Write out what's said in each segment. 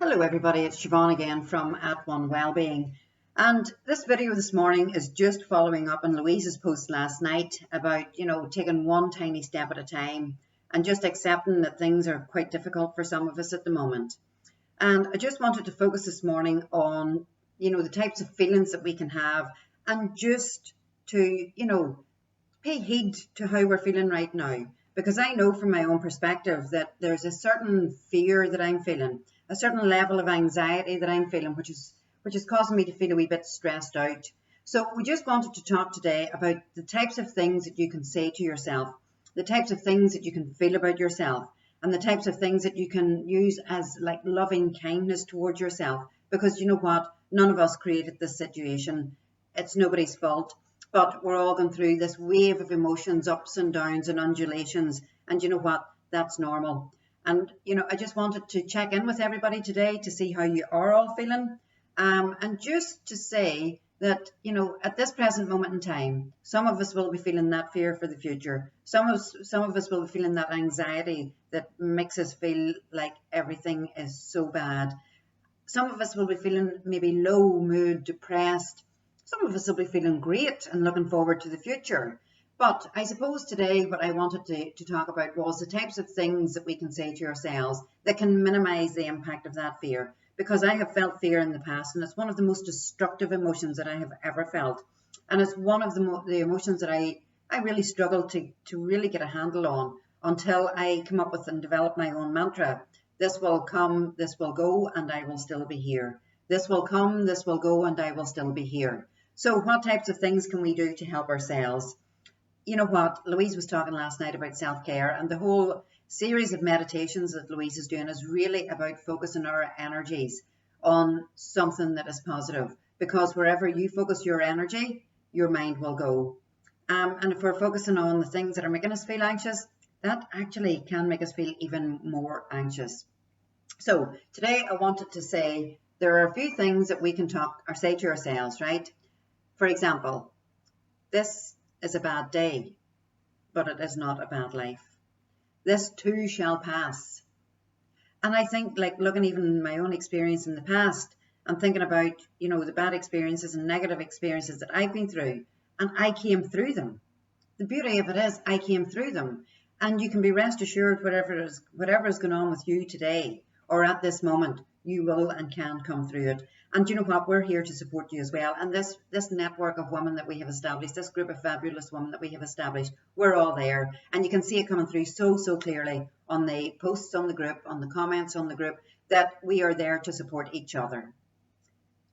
Hello everybody, it's Siobhan again from At One Wellbeing, and this video this morning is just following up on Louise's post last night about taking one tiny step at a time and just accepting that things are quite difficult for some of us at the moment. And I just wanted to focus this morning on the types of feelings that we can have, and just to pay heed to how we're feeling right now, because I know from my own perspective that there's a certain fear that I'm feeling, a certain level of anxiety that I'm feeling, which is causing me to feel a wee bit stressed out. So we just wanted to talk today about the types of things that you can say to yourself, the types of things that you can feel about yourself, and the types of things that you can use as like loving kindness towards yourself. Because you know what? None of us created this situation. It's nobody's fault. But we're all going through this wave of emotions, ups and downs and undulations. And you know what? That's normal. And, I just wanted to check in with everybody today to see how you are all feeling. And just to say that, at this present moment in time, some of us will be feeling that fear for the future. Some of us will be feeling that anxiety that makes us feel like everything is so bad. Some of us will be feeling maybe low mood, depressed. Some of us will be feeling great and looking forward to the future. But I suppose today what I wanted to talk about was the types of things that we can say to ourselves that can minimize the impact of that fear. Because I have felt fear in the past, and it's one of the most destructive emotions that I have ever felt. And it's one of the emotions that I really struggle to really get a handle on until I come up with and develop my own mantra. This will come, this will go, and I will still be here. This will come, this will go, and I will still be here. So what types of things can we do to help ourselves? You know what? Louise was talking last night about self-care, and the whole series of meditations that Louise is doing is really about focusing our energies on something that is positive, because wherever you focus your energy, your mind will go. And if we're focusing on the things that are making us feel anxious, that actually can make us feel even more anxious. So today I wanted to say there are a few things that we can talk or say to ourselves, right? For example, this is a bad day, but it is not a bad life. This too shall pass. And I think, like, looking even at my own experience in the past, and thinking about, the bad experiences and negative experiences that I've been through, and I came through them. The beauty of it is I came through them. And you can be rest assured whatever is going on with you today or at this moment, you will and can come through it. And you know what? We're here to support you as well. And this network of women that we have established, this group of fabulous women that we have established, we're all there. And you can see it coming through so clearly on the posts on the group, on the comments on the group, that we are there to support each other.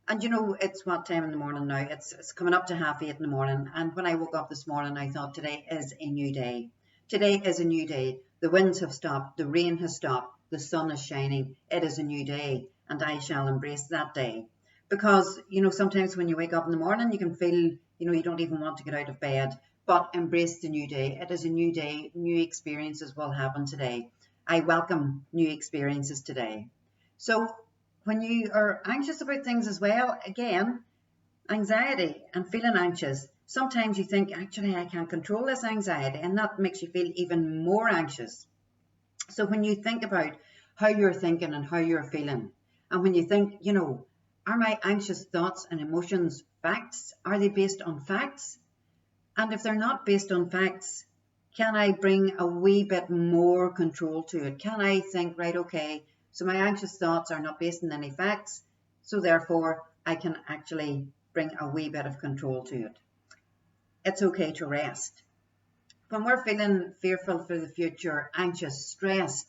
And it's what time in the morning now? It's coming up to 8:30 in the morning. And when I woke up this morning, I thought today is a new day. Today is a new day. The winds have stopped. The rain has stopped. The sun is shining. It is a new day, and I shall embrace that day. Because, sometimes when you wake up in the morning, you can feel, you don't even want to get out of bed, but embrace the new day. It is a new day. New experiences will happen today. I welcome new experiences today. So when you are anxious about things as well, again, anxiety and feeling anxious, sometimes you think, actually, I can't control this anxiety, and that makes you feel even more anxious. So when you think about how you're thinking and how you're feeling, and when you think, are my anxious thoughts and emotions facts? Are they based on facts? And if they're not based on facts, can I bring a wee bit more control to it? Can I think, right, okay, so my anxious thoughts are not based on any facts, so therefore I can actually bring a wee bit of control to it. It's okay to rest. When we're feeling fearful for the future, anxious, stressed,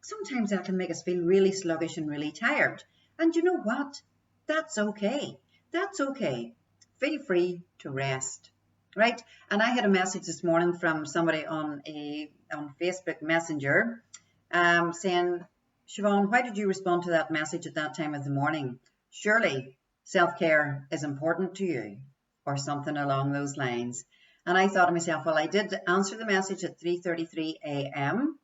sometimes that can make us feel really sluggish and really tired. And you know what? That's okay. That's okay. Feel free to rest, right? And I had a message this morning from somebody on Facebook Messenger saying, Siobhan, why did you respond to that message at that time of the morning? Surely self-care is important to you, or something along those lines. And I thought to myself, well, I did answer the message at 3:33 a.m.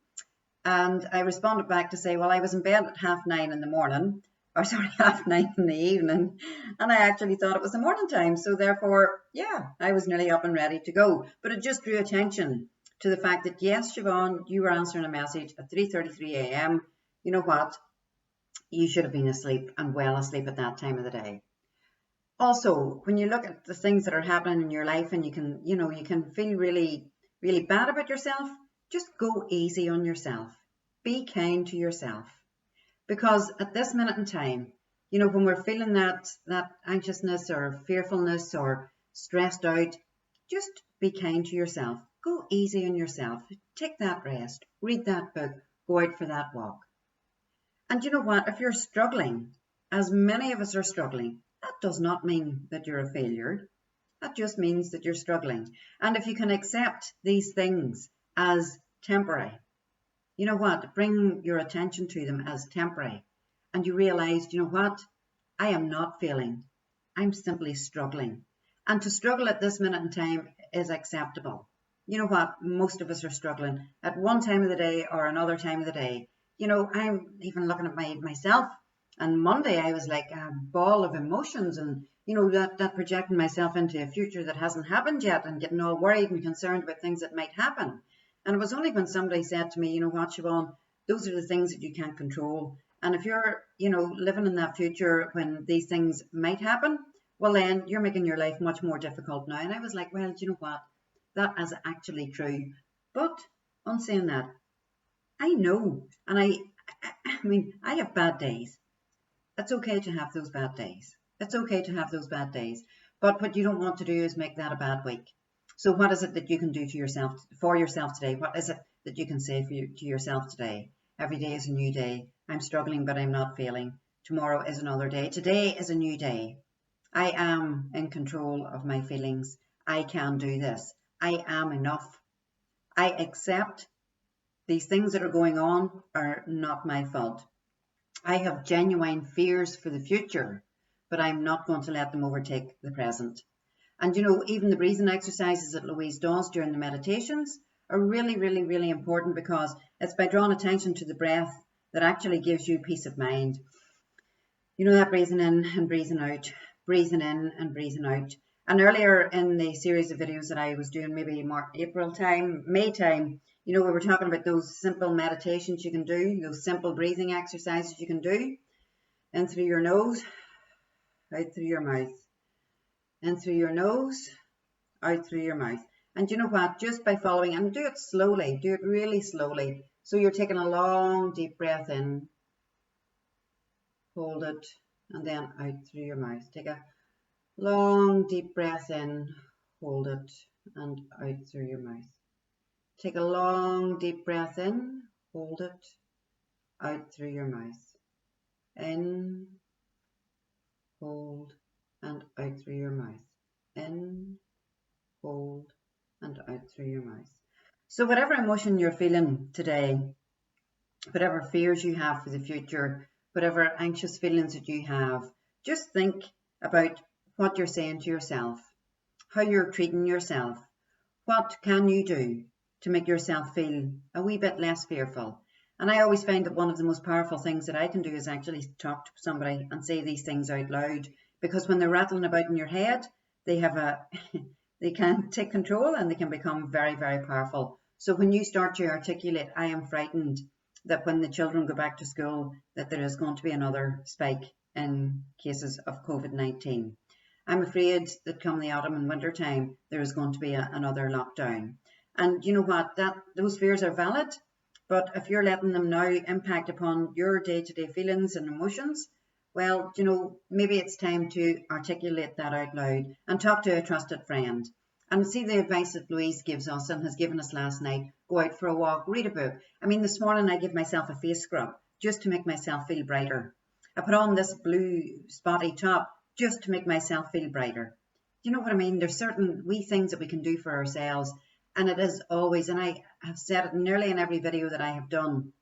And I responded back to say, well, I was in bed at 9:30 in the morning, or sorry, 9:30 in the evening. And I actually thought it was the morning time. So therefore, yeah, I was nearly up and ready to go. But it just drew attention to the fact that, yes, Siobhan, you were answering a message at 3:33 a.m. You know what? you should have been asleep and well asleep at that time of the day. Also, when you look at the things that are happening in your life and you can, you can feel really, really bad about yourself, just go easy on yourself. Be kind to yourself. Because at this minute in time, when we're feeling that anxiousness or fearfulness or stressed out, just be kind to yourself. Go easy on yourself. Take that rest. Read that book. Go out for that walk. And you know what? If you're struggling, as many of us are struggling, that does not mean that you're a failure. That just means that you're struggling. And if you can accept these things as temporary, you know what? Bring your attention to them as temporary. And you realize, you know what? I am not failing. I'm simply struggling. And to struggle at this minute in time is acceptable. You know what? Most of us are struggling at one time of the day or another time of the day. I'm even looking at myself. And Monday I was like a ball of emotions and, that projecting myself into a future that hasn't happened yet and getting all worried and concerned about things that might happen. And it was only when somebody said to me, you know what, Siobhan, those are the things that you can't control. And if you're, living in that future when these things might happen, well, then you're making your life much more difficult now. And I was like, well, do you know what? That is actually true. But on saying that, I know, and I mean, I have bad days. It's okay to have those bad days. It's okay to have those bad days. But what you don't want to do is make that a bad week. So what is it that you can do for yourself today? What is it that you can say to yourself today? Every day is a new day. I'm struggling, but I'm not failing. Tomorrow is another day. Today is a new day. I am in control of my feelings. I can do this. I am enough. I accept these things that are going on are not my fault. I have genuine fears for the future, but I'm not going to let them overtake the present. And even the breathing exercises that Louise does during the meditations are really, really, really important because it's by drawing attention to the breath that actually gives you peace of mind. That breathing in and breathing out, breathing in and breathing out. And earlier in the series of videos that I was doing, maybe May time, we were talking about those simple meditations you can do, those simple breathing exercises you can do. In through your nose, out through your mouth. In through your nose, out through your mouth. And you know what? Just by following, and do it slowly, do it really slowly. So you're taking a long, deep breath in, hold it, and then out through your mouth. Take a long, deep breath in, hold it, and out through your mouth. Take a long, deep breath in, hold it, out through your mouth. In, hold, and out through your mouth. In, hold, and out through your mouth. So whatever emotion you're feeling today, whatever fears you have for the future, whatever anxious feelings that you have, just think about what you're saying to yourself, how you're treating yourself. What can you do to make yourself feel a wee bit less fearful? And I always find that one of the most powerful things that I can do is actually talk to somebody and say these things out loud, because when they're rattling about in your head, they can take control and they can become very, very powerful. So when you start to articulate, I am frightened that when the children go back to school, that there is going to be another spike in cases of COVID-19. I'm afraid that come the autumn and winter time, there is going to be another lockdown. And you know what? Those fears are valid, but if you're letting them now impact upon your day-to-day feelings and emotions, well, maybe it's time to articulate that out loud and talk to a trusted friend. And see the advice that Louise gives us and has given us last night. Go out for a walk, read a book. I mean, this morning I give myself a face scrub just to make myself feel brighter. I put on this blue spotty top just to make myself feel brighter. You know what I mean? There's certain wee things that we can do for ourselves. And it is always, and I have said it nearly in every video that I have done,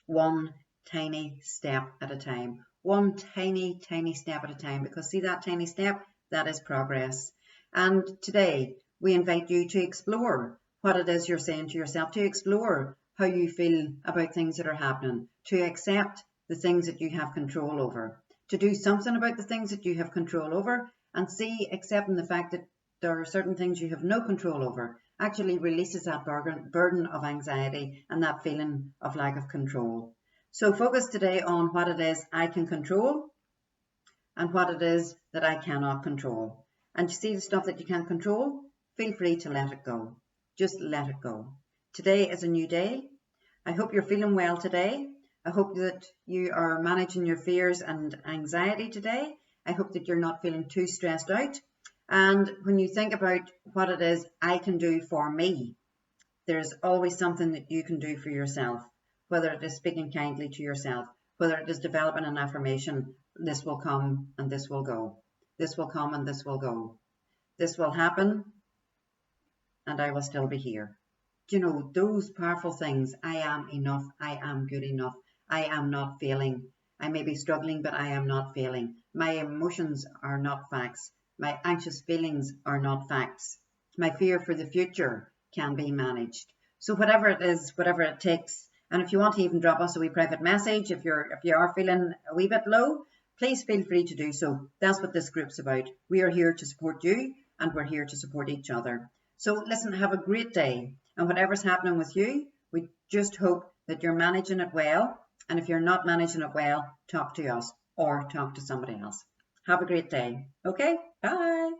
one tiny step at a time. One tiny, tiny step at a time. Because see that tiny step? That is progress. And today we invite you to explore what it is you're saying to yourself, to explore how you feel about things that are happening, to accept the things that you have control over, to do something about the things that you have control over, and see accepting the fact that there are certain things you have no control over actually releases that burden of anxiety and that feeling of lack of control. So focus today on what it is I can control and what it is that I cannot control. And you see the stuff that you can't control, feel free to let it go. Just let it go. Today is a new day. I hope you're feeling well today. I hope that you are managing your fears and anxiety today. I hope that you're not feeling too stressed out. And when you think about what it is I can do for me, there's always something that you can do for yourself, whether it is speaking kindly to yourself, whether it is developing an affirmation, this will come and this will go. This will come and this will go. This will happen and I will still be here. You know, those powerful things. I am enough. I am good enough. I am not failing. I may be struggling, but I am not failing. My emotions are not facts. My anxious feelings are not facts. My fear for the future can be managed. So whatever it is, whatever it takes, and if you want to even drop us a wee private message, if you are feeling a wee bit low, please feel free to do so. That's what this group's about. We are here to support you, and we're here to support each other. So listen, have a great day, and whatever's happening with you, we just hope that you're managing it well. And if you're not managing it well, talk to us or talk to somebody else. Have a great day. Okay, bye.